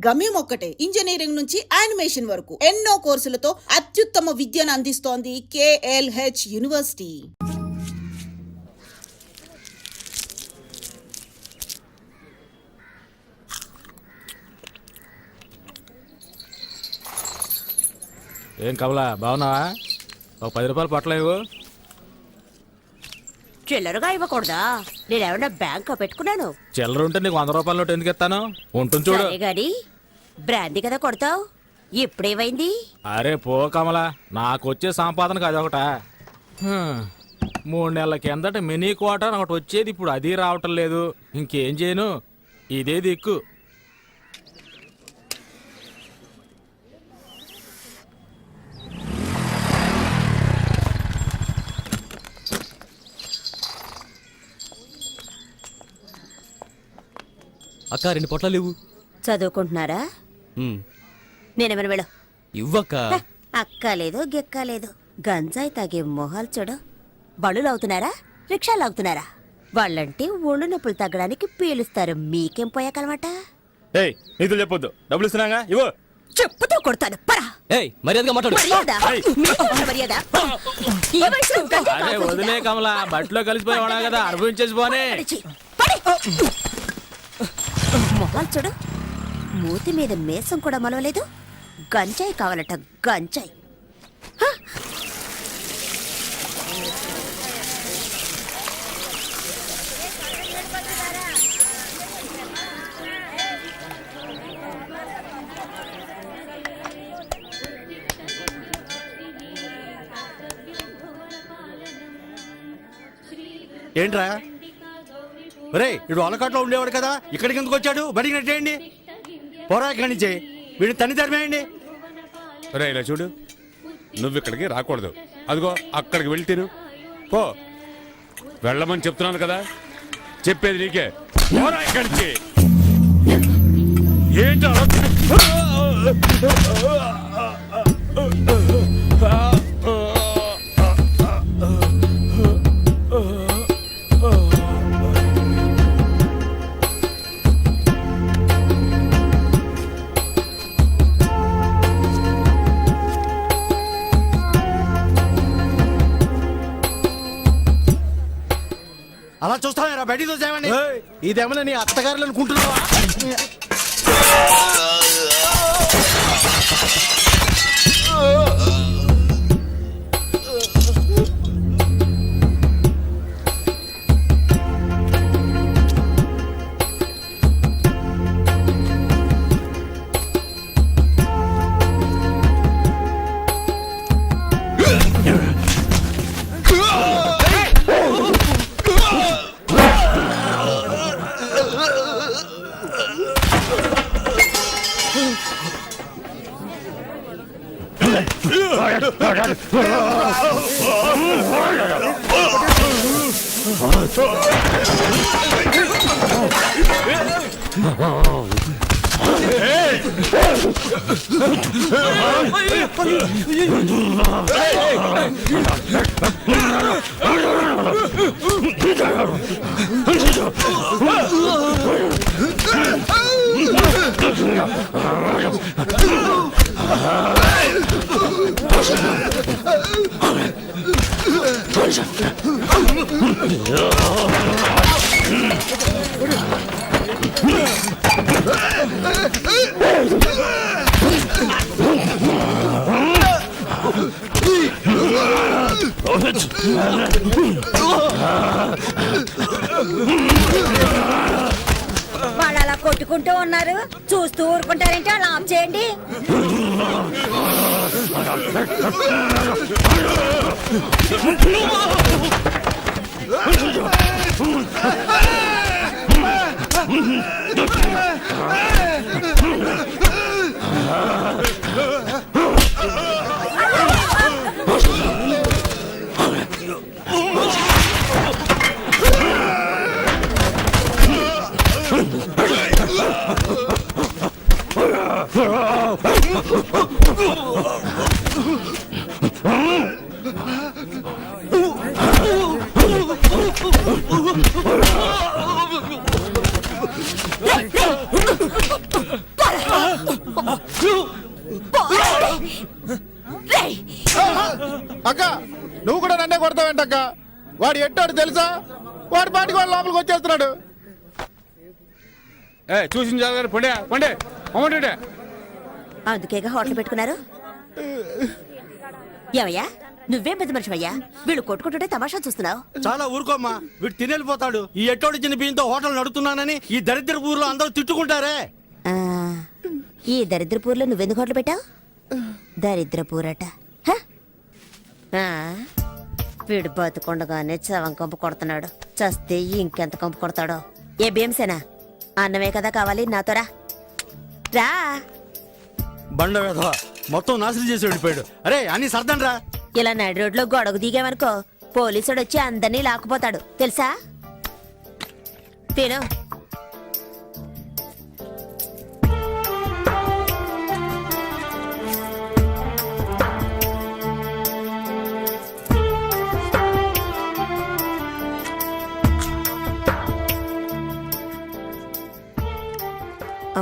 గమ్యం ఒక్కటే, ఇంజనీరింగ్ నుంచి యానిమేషన్ వరకు ఎన్నో కోర్సులతో అత్యుత్తమ విద్యను అందిస్తోంది KLH యూనివర్సిటీ. ఏం కమలా, బాగున్నావా? ఒక 10 రూపాయలు పట్టలేవు. చిల్లరగా ఇవ్వకూడదా? నేనేమన్నా బ్యాంక్ పెట్టుకున్నాను? చిల్లర ఉంటే నీకు 100 రూపాయల నోటు ఎందుకు ఇస్తాను? ఉంటుంది చూడు. గాని బ్రాందీ కదా కొడతావు, ఇప్పుడేమైంది? అరే పో కమలా, నాకు వచ్చే సంపాదనకు అదొకట. 3 నెలల కిందట మినీ క్వార్టర్ ఒకటి వచ్చేది, ఇప్పుడు అది రావటం లేదు. ఇంకేం చేయను, ఇదే దిక్కు. అక్క 2 పొట్లాలు ఇవ్వు. చదువుకుంటున్నారా? నేనేమైనా వెళ్ళు. ఇవ్వక్క. అక్కలేదు గిక్కలేదు, గంజాయి తాగే మొహాలు చూడు. బళ్ళు అవుతున్నారా, రిక్షాలు అవుతున్నారా? వాళ్ళంటే ఒళ్ళు నొప్పులు తగ్గడానికి పీలుస్తారు, మీకేం పోయాకనమాట? నీతులు చెప్పొద్దు, డబ్బులు ఇస్తున్నాగా ఇవ్వు. చెప్పుతో కొడతాను, పరా. మర్యాదగా మాట్లాడు. అరే వదిలే కమలా, బట్టలో కలిసిపోయి కదా, అనుభవించేసి పోనే. మొహాలు చూడు, మూతి మీద మేసం కూడా మలవలేదు. గంజాయి కావాలట, గంజాయి. ఏంట్రా ఒరే, ఇడు అలకాట్లో ఉండేవాడు కదా, ఇక్కడికి ఎందుకు వచ్చాడు? బడికి నెట్టేయండి, పోరా ఇక్కడి నుంచి. వీడిని తన్ని తరిమేయండి. రే ఇలా చూడు, నువ్వు ఇక్కడికి రాకూడదు. అదిగో అక్కడికి వెళ్ళి తిను పో. వెళ్ళమని చెప్తున్నాను కదా, చెప్పేది నీకే. పోరా ఇక్కడి నుంచి. ఏంటి అలా చూస్తావేరా, బయటికి చూసామండి. ఇదేమన్నా నీ అత్తగారులు అనుకుంటున్నావా? వాళ్ళు అలా కొట్టుకుంటూ ఉన్నారు, చూస్తూ ఊరుకుంటారంటే అలా ఆఫ్ చేయండి. కదక్క. వాడు ఎట్టాడు తెలుసా? వాడి పాటికి వాడు లోపలికి వచ్చేస్తున్నాడు. చూసిన జాగ్రత్త పండే పండే అమ్మంటే అందుకేగా హోటల్ పెట్టుకున్నారు. ఏమయ్యా నువ్వేం పెద్ద మనిషివయ్యా, వీళ్ళు కొట్టుకుంటుంటే తమాషా చూస్తున్నావు. చాలా ఊరుకోమ్మా, వీడు తినేళ్ళిపోతాడు. ఈ ఎట్టోడి చిన్న బియ్యంతో హోటల్ నడుపుతున్నానని ఈ దరిద్ర ఊర్లో అందరూ తిట్టుకుంటారే. ఆ, ఈ దరిద్రపూర్లో నువ్వెందుకు హోటల్ పెట్టావు? దరిద్రపూరట. హ? ఆ, వీడు బతుకుండగానే చవం కంపు కొడుతున్నాడు, చస్తే ఇంకెంత కంపు కొడతాడో. ఏ భీమసేనా, అన్నమే కదా కావాలి, నాతో రా. రా. బండ వేధవ మొత్తం నాశనం చేసి వెళ్ళిపోయాడు. అరే అన్ని సర్దండ్రా. ఇలా నడి రోడ్లో గొడవ దిగామనుకో పోలీసుడు వచ్చి అందరినీ లాక్కుపోతాడు తెలుసా. తిను.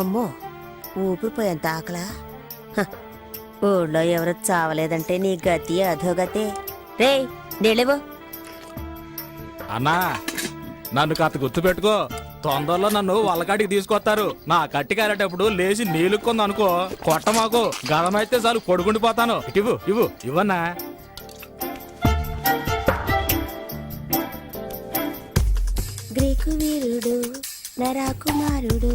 అమ్మో ఊపిరిపోయేంత ఆకలా. హ, ఊళ్ళో ఎవరు చావలేదంటే నీ గతి అధోగతే. రే నీళ్ళేవో. అన్నా నన్ను కాస్త గుర్తుపెట్టుకో, తొందరలో నన్ను వాళ్ళకాటికి తీసుకొస్తారు. నా కట్టి కారేటప్పుడు లేచి నీళ్ళుకుంది అనుకో, కొట్ట మాకు గదమైతే చాలు పడుకుండిపోతాను. ఇవ్వు ఇవ్వు ఇవ్వన్నా. గ్రీకు వీరుడు నరాకుమారుడు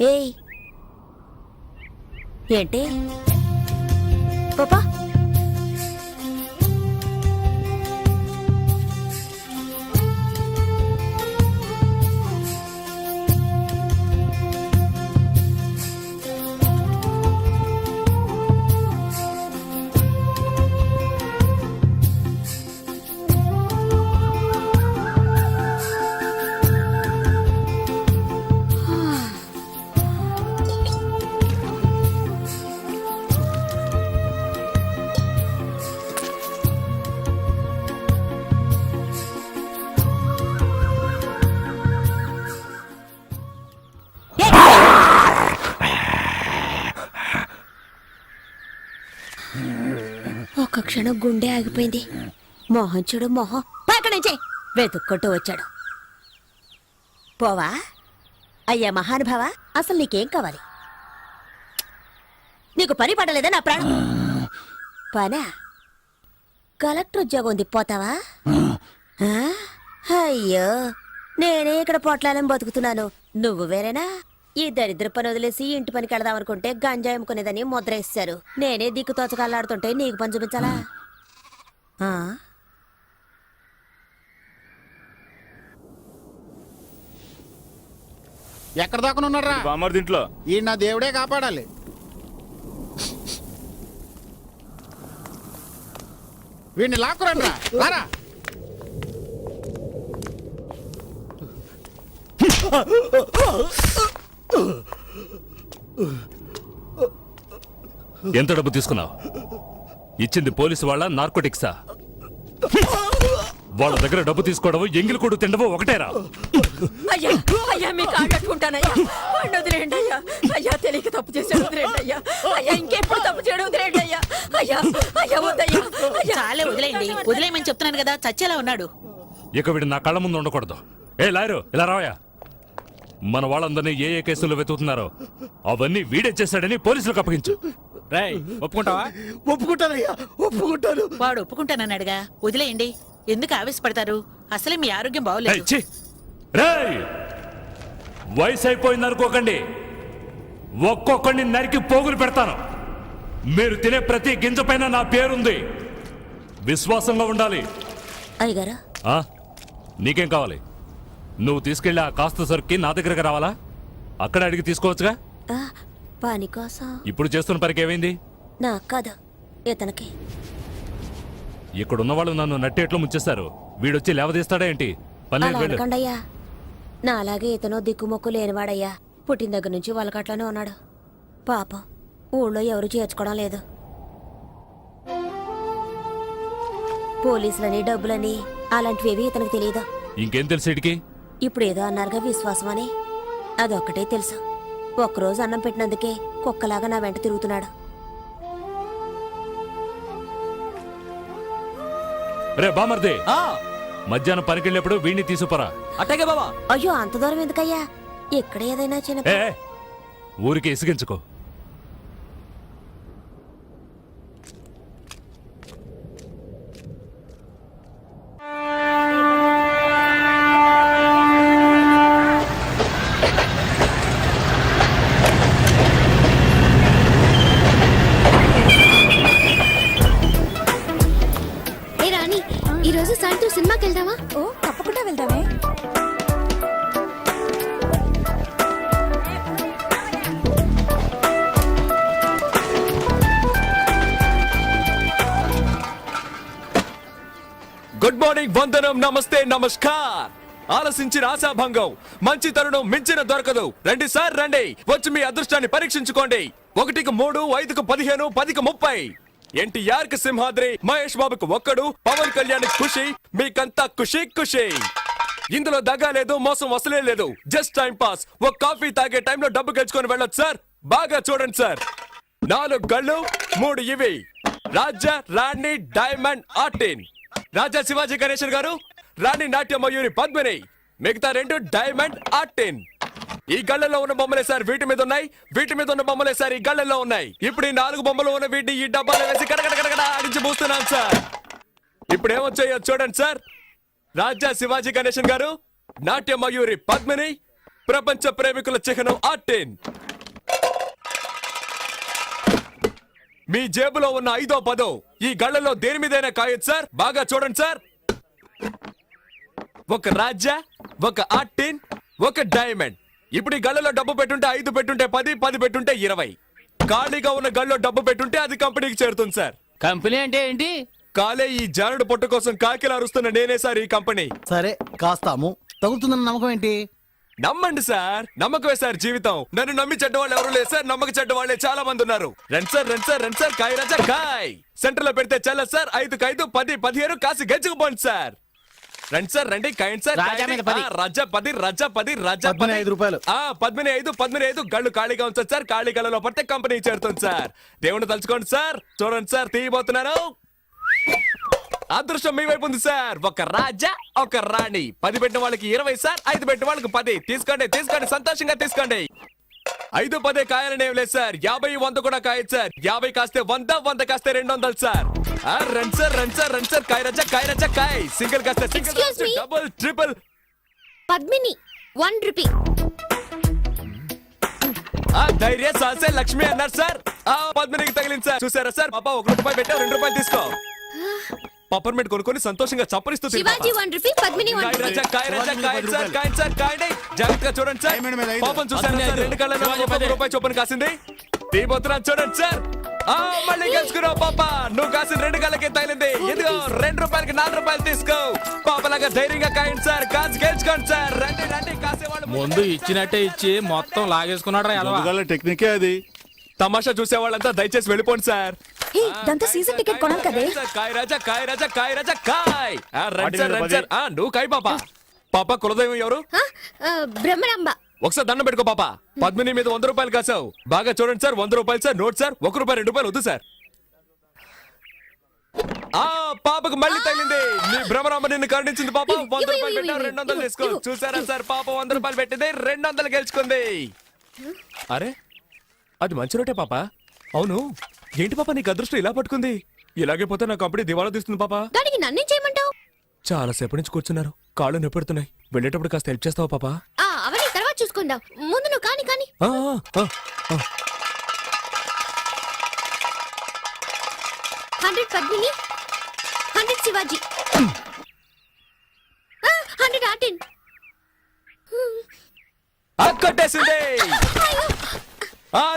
ఏయ్ ఏంటి పాపా ఒక్క క్షణం గుండె ఆగిపోయింది. మొహం చూడు మొహం, పక్కడి నుంచే వెతుక్కుంటూ వచ్చాడు. పోవా అయ్యా మహానుభావ, అసలు నీకేం కావాలి? నీకు పని పడలేదా నా ప్రాణం? పనా? కలెక్టర్ ఉద్యోగం ఉంది, పోతావా? ఆ? అయ్యో నేనే ఇక్కడ పొట్లాలని బతుకుతున్నాను, నువ్వు వేరేనా? ఈ దరిద్ర పని వదిలేసి ఇంటి పనికి వెళదాం అనుకుంటే గంజాయి అమ్ముకునేదని ముద్ర వేస్తారు. నేనే దిక్కు తోచకల్లాడుతుంటే నీకు పని చూపించాలా? ఆ? ఎక్కడ దాకా ఉన్నారా? బామ్మర్ దీంట్లో ఈ నా దేవుడే కాపాడాలి. వీడిని లాక్కురండి రారా. ఎంత డబ్బు తీసుకున్నావు? ఇచ్చింది పోలీసు వాళ్ళ నార్కోటిక్సా? వాళ్ళ దగ్గర డబ్బు తీసుకోవడం ఎంగిలి కొడు తిండవు ఒకటేరా? అయ్యా అయ్యా మీకు ఆగట్టుకుంటానయ్యా, వాడిని వదిలేయండి అయ్యా. అయ్యా తెలియక తప్పు చేసాడు, వదిలేయండి అయ్యా. అయ్యా ఇంకెప్పుడు తప్పు చేయడం వదిలేయండి అయ్యా. అయ్యా అయ్యా వద్దయ్యా. చాలే వదిలేయండి, వదిలేయమని చెప్తున్నాను కదా, చచ్చేలా ఉన్నాడు. ఇక వీడు నా కళ్ళ ముందు ఉండకూడదు. ఏ లాయరు ఇలా రావయా. మన వాళ్ళందరినీ ఏ ఏ కేసులు వెతుకుతున్నారో అవన్నీ వీడే చేశాడని పోలీసులకు అప్పగించు. రేయ్ ఒప్పుకుంటావా? ఒప్పుకుంటానయ్యా, ఒప్పుకుంటాను. వాడు ఒప్పుకుంటానన్నాడుగా, వదిలేయండి. ఎందుకు ఆవేశపడతారు? అసలే మీ ఆరోగ్యం ఏయ్, బాగోలేదు. ఛీ! రేయ్ వయసు అయిపోయింది అనుకోకండి, ఒక్కొక్కడిని నరికి పోగులు పెడతాను. మీరు తినే ప్రతి గింజ పైన నా పేరుంది. విశ్వాసంగా ఉండాలి. అయ్యగారు ఆ? నీకేం కావాలి? నువ్వు తీసుకెళ్ళి ఆ కాస్త సరుక్కి నా దగ్గరకు రావాలా? అక్కడ అడిగి తీసుకోవచ్చుగా. పని కోసం ఇప్పుడు చేస్తున్న పనికి ఏమైంది? నాకు కాదు, ఇతనికి. ఇక్కడున్న వాళ్ళు నన్ను నట్టేట్లు ముంచేస్తారు. వీడొచ్చి లేవదీస్తాడా ఏంటి? అలా పల్లె అనకండయ్యా, నా అలాగే ఇతను దిక్కుమొక్కు లేనివాడయ్యా. పుట్టిన దగ్గర నుంచి వాళ్ళకట్లోనే ఉన్నాడు. పాపం ఊళ్ళో ఎవరు చేర్చుకోవడం లేదు. పోలీసులని డబ్బులని అలాంటివేవి ఇతనికి తెలియదు. ఇంకేం తెలుసు ఇడికి? ఇప్పుడు ఏదో అన్నారుగా విశ్వాసం అని, అదొక్కటే తెలుసు. ఒక్కరోజు అన్నం పెట్టినందుకే కుక్కలాగా నా వెంట తిరుగుతున్నాడు. రే బామర్ది, ఆ, మధ్యాహ్నం పనికెళ్ళినప్పుడు వీడిని తీసుకురా. అట్టాగే బావా. అయ్యో అంత దూరం ఎందుకయ్యా, ఇక్కడ ఏదైనా చిన్న ఏ ఊరికి ఇసిగించుకో. ఏ రాణి, ఈ రోజు సాయంత్రం సినిమాకి వెళ్దామా? ఓ తప్పకుండా వెళ్దామే. గుడ్ మార్నింగ్, వందనం, నమస్తే, నమస్కార్. ఆలసించిన ఆశాభంగం, మంచి తరుణం మించిన దొరకదు. రండి సార్ రండి, వచ్చి మీ అదృష్టాన్ని పరీక్షించుకోండి. 1కి 3, 5కి 15, 10కి 30. ఎన్టీఆర్ కి సింహాద్రి, మహేష్ బాబుకు ఒక్కడు, పవన్ కళ్యాణ్ ఖుషి, మీకంతా ఖుషి ఖుషి. ఇందులో దగ్గా లేదు, మోసం వసలే లేదు, జస్ట్ టైం పాస్. ఒక కాఫీ తాగే టైంలో డబ్బు గెలుచుకొని వెళ్ళొచ్చు సార్. బాగా చూడండి సార్. 4 గళ్ళు, 3 ఇవి. రాజా, రాణి, డైమండ్, ఆర్టిన్. రాజా శివాజీ గణేశన్ గారు, రాణి నాట్య మయూరి పద్మిని, మిగతా 2 డైమండ్, ఆర్టిన్. ఈ గళ్ళలో ఉన్న బొమ్మలే సార్ వీటి మీద ఉన్నాయి, వీటి మీద ఉన్న బొమ్మలే సార్ ఈ గళ్ళలో ఉన్నాయి. ఇప్పుడు ఈ 4 బొమ్మలు ఉన్న వీటిని ఈ డబ్బాలో వేసి కడగడ ఆడించి పూస్తున్నాను సార్. ఇప్పుడు ఏమొచ్చాయో చూడండి సార్. రాజా శివాజీ గణేశన్ గారు, నాట్య మయూరి పద్మిని, ప్రపంచ ప్రేమికుల చిహ్నం ఆర్టిన్. మీ జేబులో ఉన్న 5వ 10 ఈ గళ్ళలో దేని మీదైనా కాయొచ్చు సార్. బాగా చూడండి సార్. ఒక రాజా, ఒక ఆర్టిన్, ఒక డైమండ్. ఇప్పుడు ఈ గళ్ళలో డబ్బు పెట్టుంటే 5 పెట్టుంటే 10, 10 పెట్టుంటే 20. ఖాళీగా ఉన్న గళ్ళలో డబ్బు పెట్టుంటే అది కంపెనీకి చేరుతుంది సార్. కంపెనీ అంటే ఏంటి? కాలే ఈ జానుడు పొట్టు కోసం కాకిలా అరుస్తున్న నేనే సార్ ఈ కంపెనీ. సరే కాస్తాము, తగులుతుందన్న నమ్మకం ఏంటి? నమ్మండి సార్, నమ్మకమే సార్ జీవితం. నన్ను నమ్మి చెడ్డవాళ్ళు ఎవరు లేదు సార్, నమ్మక చెడ్డవాళ్లే చాలా మంది ఉన్నారు. రండి సార్, రండి సార్, రండి సార్, కాయ రాజా కాయ్. సెంటర్ లో పెడితే చల్ల సార్. 5కి 5, 10, 15 కాసి గెలుచుకుపోండి సార్. రండి సార్ రండి, కాయండి సార్. రాజా మీద 10. రాజా 10, రాజా 10, రాజా 10. 15 రూపాయలు. 15, 15 గళ్ళు ఖాళీగా ఉంచండి సార్. ఖాళీ గళ్ళలో పడితే కంపెనీ చేరుతుంది సార్. దేవుని తలుచుకోండి సార్. చూడండి సార్, తీయబోతున్నాను. అదృష్టం మీ వైపు ఉంది సార్. ఒక రాజా, ఒక రాణి. 10 పెట్టిన వాళ్ళకి 20 సార్, 5 పెట్టిన వాళ్ళకి 10. తీసుకోండి తీసుకోండి, సంతోషంగా తీసుకోండి. 5, 10 కాయాలని ఏం లేదు సార్. 50, 100 కూడా కాయచ్చు సార్. 50 కాస్తే 100, 100 కాస్తే 200 సార్. రండి సార్, రండి సార్, రండి సార్. కాయ రాజా, కాయ రాజా కాయ్. సింగిల్ కాస్తే single, Excuse me. Double, triple. Padmini 1 rupee. ధైర్య సాసే లక్ష్మి అన్నారు సార్. పద్మినికి తగిలింది సార్. చూసారా సార్, పాప 1 రూపాయి పెట్టా, 2 రూపాయలు తీసుకో. పప్పర్మెంట్ కొనుక్కొని సంతోషంగా చప్పరిస్తూ శివాజీ 1 రూపీ, పద్మిని 1 రూపీ. జాగ్రత్తగా చూడండి సార్. పాపం చూసారా సార్, 2 కళ్ళలో 1 రూపాయి చొప్పున కాసింది. తీయబోతున్నాను చూడండి సార్. మళ్ళీ గెలుచుకున్నావు పాప. నువ్వు కాసిన 2 కళ్ళకే తగిలింది. ఇదిగో 2 రూపాయలకి 4 రూపాయలు తీసుకో. పాపలాగా ధైర్యంగా కాయండి సార్. కాసి గెలుచుకోండి సార్. రండి రండి, కాసేవాళ్ళు ముందు ఇచ్చినట్టే ఇచ్చి మొత్తం లాగేసుకున్నాడు రా. టెక్నికే అది. తమాషా చూసే వాళ్ళంతా దయచేసి వెళ్ళిపోండి సార్. హే, దాంతో సీజన్ టికెట్ కొనాలి కదే. కాయ్ రాజా, కాయ్ రాజా, కాయ్ రాజా కాయ్. రండి సార్, రండి సార్. నువ్వు కాయ్ పాప. పాప కులదైవం ఎవరు? బ్రహ్మరాంబ. ఒకసారి దండం పెట్టుకో పాప. పద్మిని మీద 100 రూపాయలు కాసావు. బాగా చూడండి సార్. 100 రూపాయలు సార్. Note sir. 1 రూపాయి 2 రూపాయలు వద్దు సార్. పాపకు మళ్ళీ తగిలింది. నీ భ్రమరాంబ నిన్ను కరుణించింది పాప. 100 రూపాయలు పెట్టావు, 200 తీసుకో. చూసారా సార్, పాప 100 రూపాయలు పెట్టింది, 200 గెలుచుకుంది. అరే, అది మంచి రోటే పాప. అవును, ఏంటి పాప నీకు అదృష్టం ఇలా పట్టుకుంది? ఇలాగే పోతే నా కంపెనీ దివాలా తీస్తుంది పాప. దానికి నన్నేం చేయమంటావు? చాలా సేపటి నుంచి కూర్చున్నారు, కాళ్ళు నొప్పెడుతున్నాయి. వెళ్ళేటప్పుడు కాస్త హెల్ప్ చేస్తావా పాప? అవన్నీ తర్వాత చూసుకుందాం. ముందు నువ్వు కాని కాని. 100 పద్మిని, 100 శివాజీ, 100 ఆర్టిన్. కొట్టేసింది.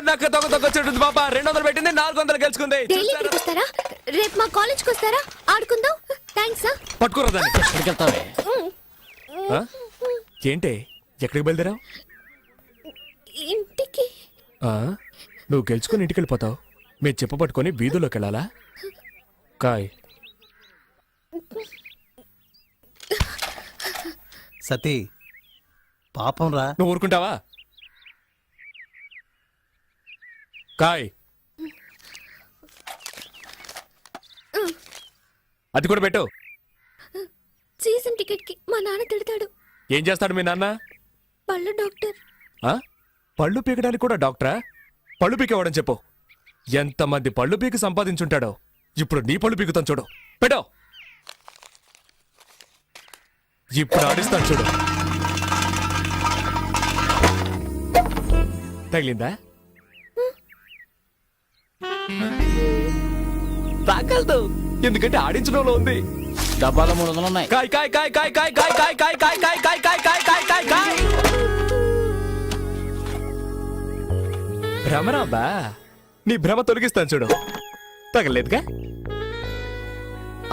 నాకు చెట్టుంది పాప. 200 పెట్టింది, 400 గెలుచుకుంది. డైలీ ఇక్కడికి వస్తారా? రేపు మా కాలేజ్కి వస్తారా? ఆడుకుందాం. థ్యాంక్స్. పట్టుకోరా దాన్ని. ఏంటే, ఎక్కడికి బయలుదేరావు? ఇంటికి. నువ్వు గెలుచుకుని ఇంటికి వెళ్ళిపోతావు. మీరు చెప్ప పట్టుకొని వీధుల్లోకి వెళ్ళాలా? కాయ్ సతీ పాపం రా. నువ్వు ఊరుకుంటావా? కాయ్ అది కూడా పెట్టు. సీజన్ టికెట్ కి మా నాన్న తిడతాడు. ఏం చేస్తాడు మీ నాన్న? పళ్ళు డాక్టర్. ఆ? పళ్ళు పీకడానికి కూడా డాక్టరా? పళ్ళు పీకేవాడని చెప్పు. ఎంతమంది పళ్ళు పీకి సంపాదించుంటాడో. ఇప్పుడు నీ పళ్ళు పీకుతాను చూడు. పెట్టో. ఇప్పుడు ఆడిస్తాను చూడు. తగిలిందా? తాకల్దు, ఎందుకంటే ఆడించడంలో ఉంది. డబ్బాలో 300 ఉన్నాయి. కాయ్ కాయ్ కాయ్ కాయ్ కాయ్ కాయ్ కాయ్ కాయ్ కాయ్ కాయ్ కాయ్ కాయ్ కాయ్ కాయ్ కాయ్ కాయ్. భ్రమరాబా, నీ భ్రమ తొలగిస్తాను చూడు. తగలేదుగా?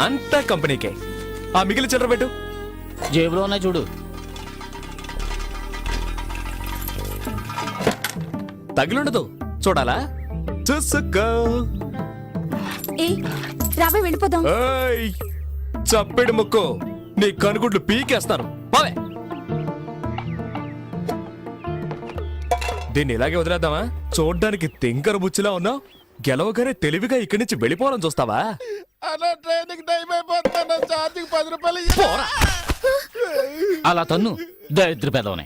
అంతా కంపెనీకే. ఆ మిగిలిన చిల్లర పెట్టు. జేబులో ఉన్నాయి చూడు. తగిలుండదు, చూడాలా? చూసుకో. ఏ రావే వెళ్ళిపోదాం. ఏయ్, చప్పెడు ముక్కు, నీ కనుగుడ్లు పీకేస్తాను. పోవే. దీన్ని ఇలాగే వదిలేద్దామా? చూడ్డానికి తింకర బుచ్చిలా ఉన్నావు. గెలవగానే తెలివిగా ఇక్కడి నుంచి వెళ్ళిపోవాలని చూస్తావా? అలా ట్రైన్కి టైం అయిపోతున్నా. ఛార్జింగ్ 10 రూపాయలు ఇయ్యి. పోరా. అలా తన్ను దరిద్ర పెదవనే.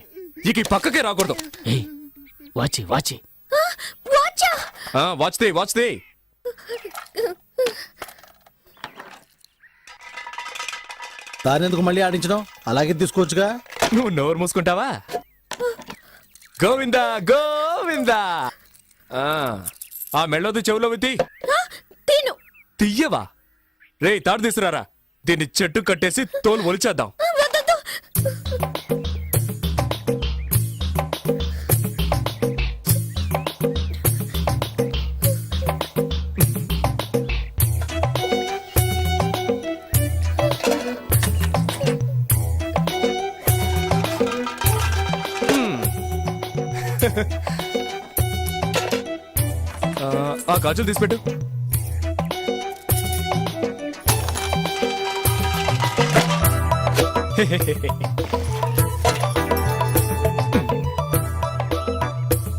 ఇక ఈ పక్కకే రాకూడదు. ఏయ్, వాచి వాచి. వాచా వాచ్దే వాచ్దే. దానెందుకు మళ్ళీ ఆడించడం? అలాగే తీసుకోవచ్చుగా. నువ్వు నోరు మూసుకుంటావా? గోవిందా గోవిందా. ఆ మెళ్ళోది చెవులో విత్తి తిను. తీయవా? రే, తాడు తీసుకురారా. దీన్ని చెట్టు కట్టేసి తోలు ఒలిచేద్దాం. వద్దొద్దు. ఆ గాజులు తీసిపెట్టు.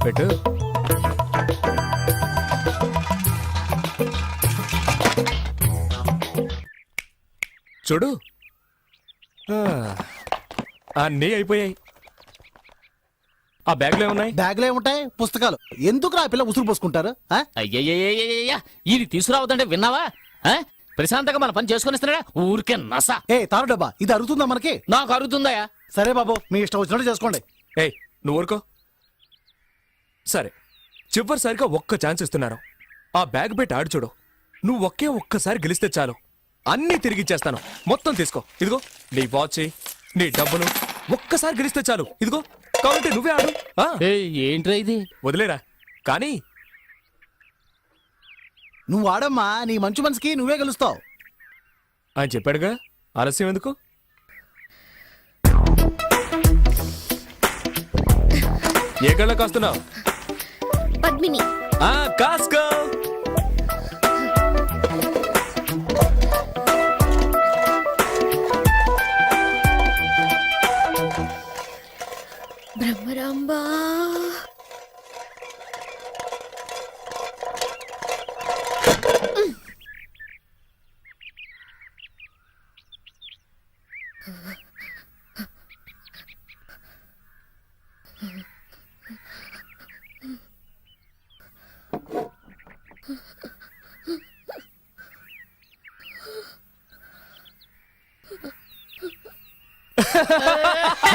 పెట్టు. చూడు, అన్నీ అయిపోయాయి. ఆ బ్యాగ్లో ఏమున్నాయి? బ్యాగ్లో ఏముంటాయి? పుస్తకాలు. ఎందుకు రా పిల్ల ఉసురు పోసుకుంటారు? అయ్యయ్యయ్యయ్యయ్యా, ఇది తీసుకురావద్దంటే విన్నావా? ఆ? ప్రశాంతంగా మన పని చేసుకొని ఇస్తున్నాడా? ఊరికే నస. ఏ తారు డబ్బా, ఇది అరుగుతుందా మనకి? నాకు అరుగుతుందయా. సరే బాబు, మీ ఇష్టం వచ్చినట్టు చేసుకోండి. ఏయ్, నువ్వు ఊరుకో. సరే, చివరిసారిగా ఒక్క ఛాన్స్ ఇస్తున్నారు. ఆ బ్యాగ్ పెట్టి ఆడు చూడు. నువ్వు ఒక్కసారి గెలిస్తే చాలు, అన్నీ తిరిగిచ్చేస్తాను. మొత్తం తీసుకో. ఇదిగో నీ వాచ్, నీ డబ్బులు. ఒక్కసారి గెలిస్తే చాలు. ఇదిగో, కాబట్టి నువ్వే ఆడు. ఏంట్రా ఇది? వదిలేరా. కానీ నువ్వు ఆడమ్మా, నీ మంచి మనసుకి నువ్వే గెలుస్తావు. ఆయన చెప్పాడుగా, ఆలస్యం ఎందుకు? ఏ కళ్ళ కాస్తున్నావు? పద్మిని. కాస్కో. బ్రహ్మరాంబా.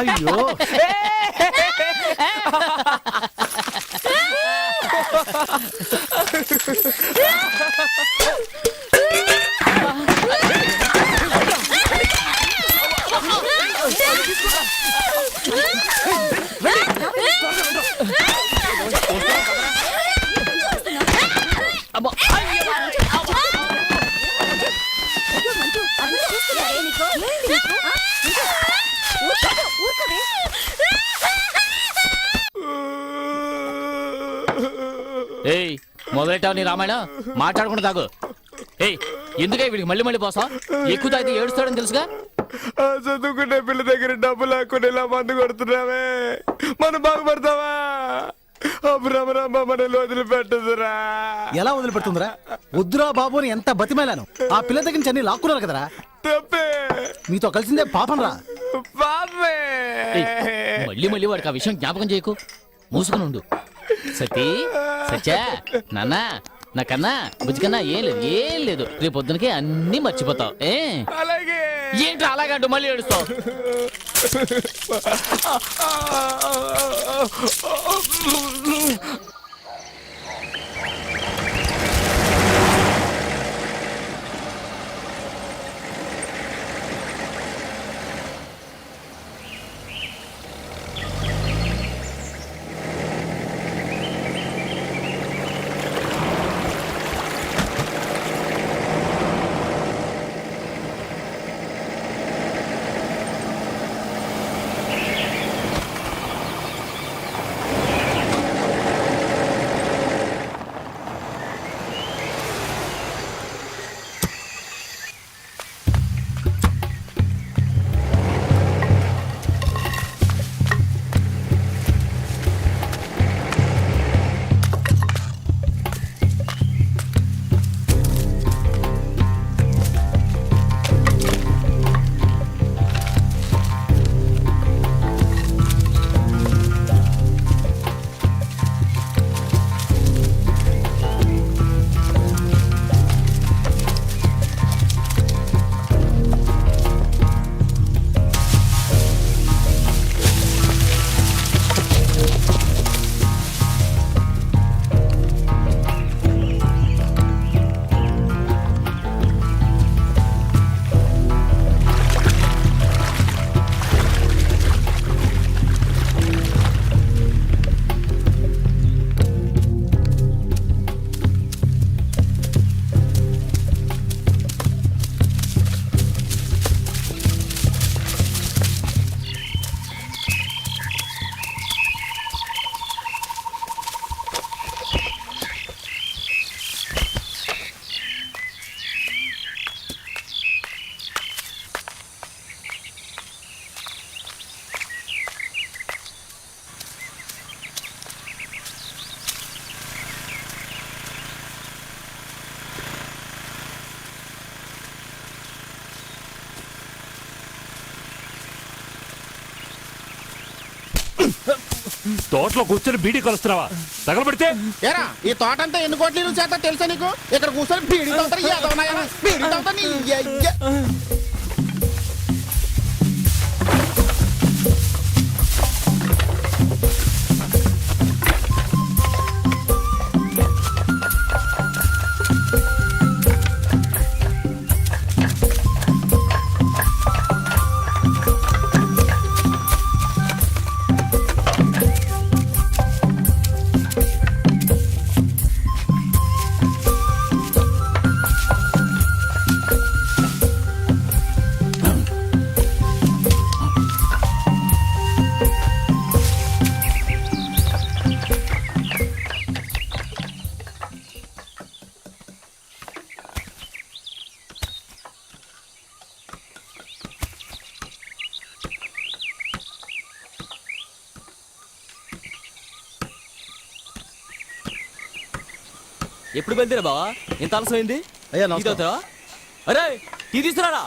అయ్యో, అమ్మో. ఏయ్, మొదలెట్టావు నీ రామాయణం. మాట్లాడకుండా తాగు. ఏయ్, ఎందుకే వీడికి మళ్ళీ మళ్ళీ పోసా ఎక్కువ తాగితే ఏడుస్తాడని తెలుసుగా. చదువుకునే పిల్ల దగ్గర డబ్బు లేకుండా ఇలా మందు కొడుతున్నావే, మనం బాగుపడతావా? మనల్ని వదిలిపెట్టదురా. ఎలా వదిలిపెడుతుందిరా? వద్దురా బాబు అని ఎంత బతిమేలాను. ఆ పిల్ల దగ్గర నుంచి అన్ని లాక్కున్నారు కదరా. తప్పే, మీతో కలిసిందే పాపం రా. పాపే. మళ్ళీ మళ్ళీ వాడికి ఆ విషయం జ్ఞాపకం చేయకు, మూసుకుని ఉండు. సతీ, సత్యా, నాన్న, నాకన్నా బుజ్జికన్నా ఏం లేదు రేపు పొద్దునకే అన్ని మర్చిపోతావు. అలాగే. ఏంటి అలాగంటూ మళ్ళీ ఏడుస్తావు? తోటలో కూర్చొని బీడీ కలుస్తున్నావా? తగలబడితే ఏరా, ఈ తోట అంతా ఎన్ని కోట్ల చేత తెలుసా నీకు? ఇక్కడ కూర్చొని బీడీ తాగుతారు, బీడీ తాగుతా నీ అయ్య. ఎప్పుడు బయలుదేరా బావా? ఎంత ఆలస్యమైంది? అయ్యా అరే టీ తీసుకురాడా?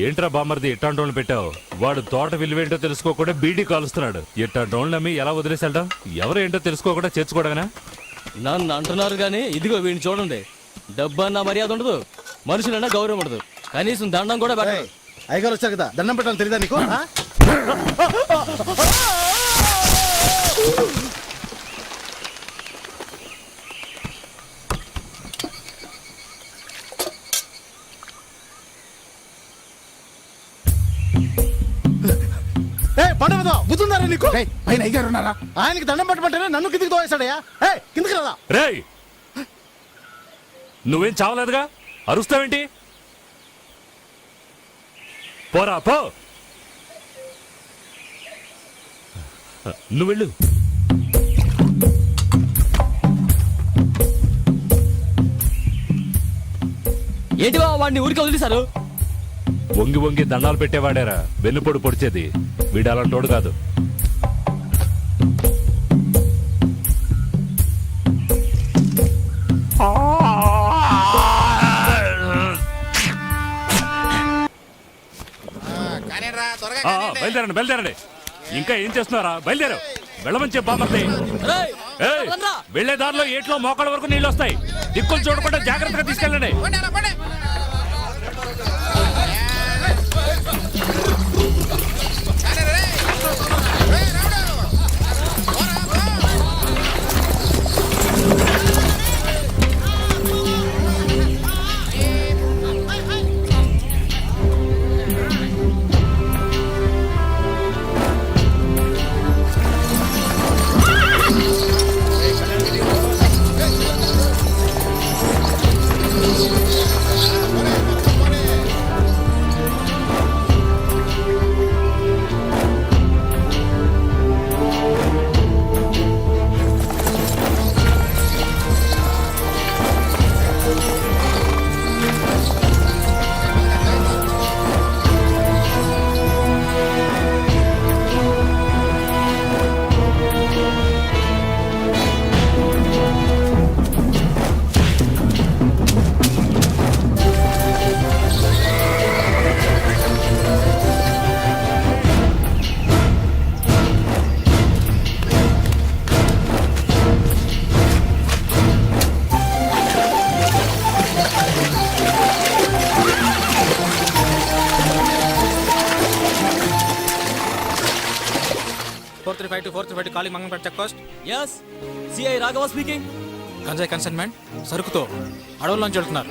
ఏంట్రా బామ్మర్ది ఇట్టాంటోళ్ళు పెట్టావు? వాడు తోట విలువేంటో తెలుసుకోకుండా బీడీ కాలుస్తున్నాడు. ఇట్టాంటోళ్ళు నమ్మి ఎలా వదిలేసాడటం? ఎవరు ఏంటో తెలుసుకోకుండా చేర్చుకోవడమేనా? నన్ను అంటున్నారు కానీ ఇదిగో వీడిని చూడండి. డబ్బు అన్న మర్యాద ఉండదు, మనుషులన్నా గౌరవం ఉండదు, కనీసం దండం కూడా పెట్టదు. అయ్యగారు వచ్చారు కదా, దండం పెట్టాలి తెలీదా నీకు? బుద్ధుందారా నీకు? పైన అయ్యారు ఉన్నారా? ఆయనకి దండం పెట్టమంటేనే నన్ను కిందికి తోవేశాడయ్యా. కిందికి రాదా? రేయ్, నువ్వేం చావలేదుగా, అరుస్తావేంటి? పోరా పో, నువ్వు వెళ్ళు. ఏంటి బావ వాడిని ఊరికి వదిలేశారు? వంగి వంగి దండాలు పెట్టేవాడారా వెన్నుపొడి పొడిచేది. వీడు అలాంటోడు కాదు. బయలుదేరండి బయలుదేరండి. ఇంకా ఏం చేస్తున్నారా? బయలుదేరు. వెళ్ళమని చెప్పు బామర్ది. రేయ్, ఏయ్, రండ్రా. వెళ్లే దారిలో ఏట్లో మోకాళ్ళ వరకు నీళ్ళు వస్తాయి. దిక్కులు చూడకుండా జాగ్రత్తగా తీసుకెళ్ళండి. కాళీ Mangampeta check post. Yes, CI Raghava speaking. గంజాయి కన్సైన్మెంట్ సరుకుతో అడవుల్లోంచి వెళ్తున్నారు.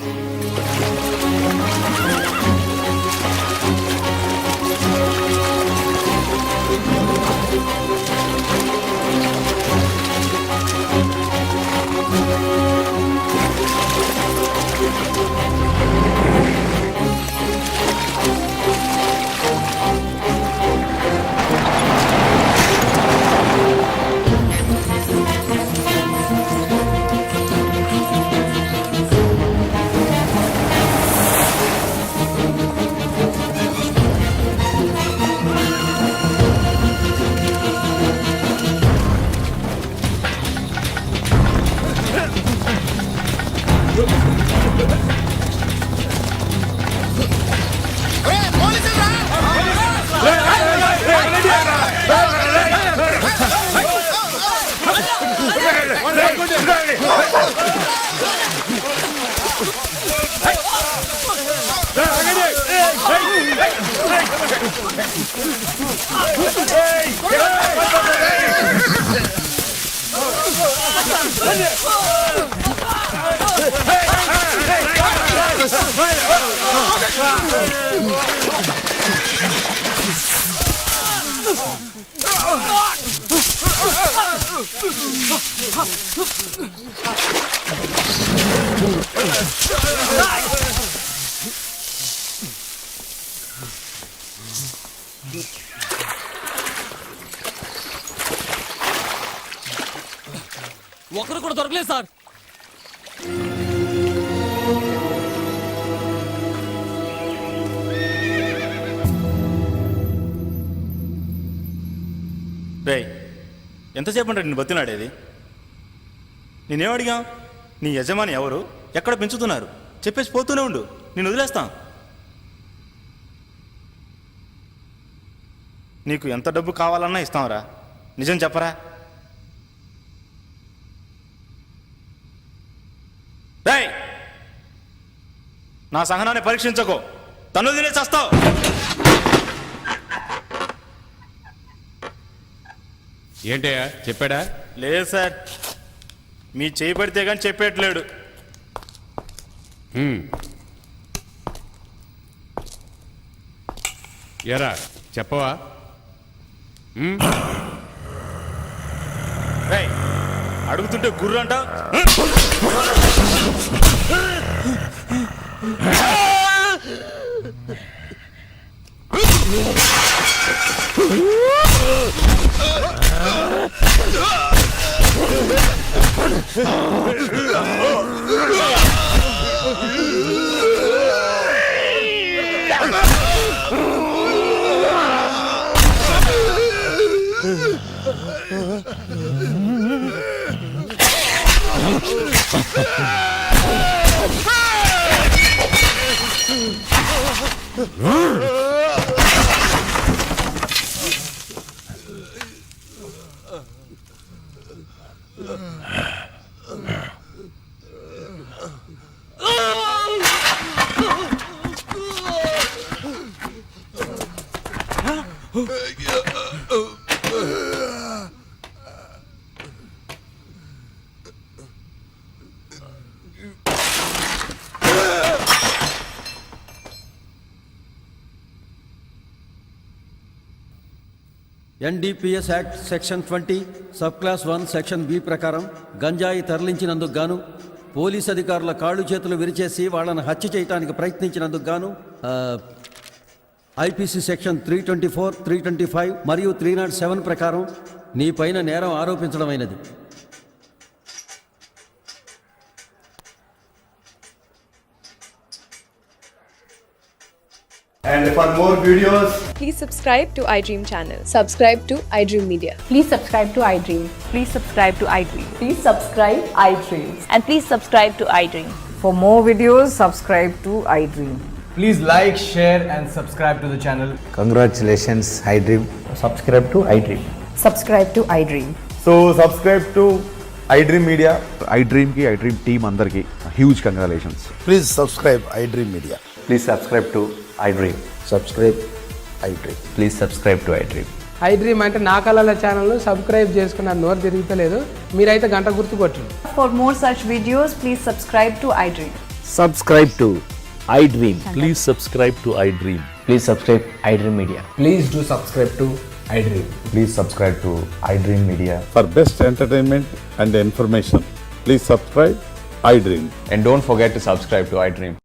ఒకరు కూడా దొరకలేదు సార్. రేయ్, ఎంతసేపు అంటే నేను బతినాడేది? నేనేం అడిగా? నీ యజమాని ఎవరు, ఎక్కడ పెంచుతున్నారు చెప్పేసి పోతూనే ఉండు, నేను వదిలేస్తాను. నీకు ఎంత డబ్బు కావాలన్నా ఇస్తాంరా, నిజం చెప్పరా? రేయ్, నా సహనాన్ని పరీక్షించకో, తను వదిలే చేస్తావు. ఏంటయ్యా చెప్పాడా? లేదు సార్, మీ చేయి పడితే కానీ చెప్పేట్లేడు. ఎరా చెప్పవా? రేయ్, అడుగుతుంటే గుర్రు అంట. NDPS act section 20 sub clause 1 section B ప్రకారం గంజాయి తరలించినందుకు గాను పోలీస్ అధికారుల కాళ్ళు చేతులు విరిచేసి వాళ్ళని హత్య చేయడానికి ప్రయత్నించినందుకు గాను ఐపీసీ సెక్షన్ 324, 325 మరియు 307 ప్రకారం నీ పైన నేరం ఆరోపించడమైనది. And for more videos, Please subscribe to iDream channel. Subscribe to iDream Media. Please subscribe to iDream. Please subscribe to iDream. Please subscribe iDream. And please subscribe to iDream. For more videos, subscribe to iDream. please like, share, and subscribe to the channel. Congratulations iDream. Subscribe to iDream. Subscribe to iDream. So subscribe to iDream Media. iDream కి iDream team అందరికి huge congratulations. Please subscribe iDream Media. Please subscribe to iDream. Subscribe iDream. Please subscribe to iDream. iDream అంటే నా కళల channel subscribe చేసుకున్న నోరు తిరుగుతలేదు. మీరైతే గంట గుర్తు కొట్టండి. For more such videos, please subscribe to iDream. Subscribe to iDream. Please subscribe to iDream. Please subscribe iDream Media. Please do subscribe to iDream. Please subscribe to iDream Media. For best entertainment and information, please subscribe iDream. And don't forget to subscribe to iDream.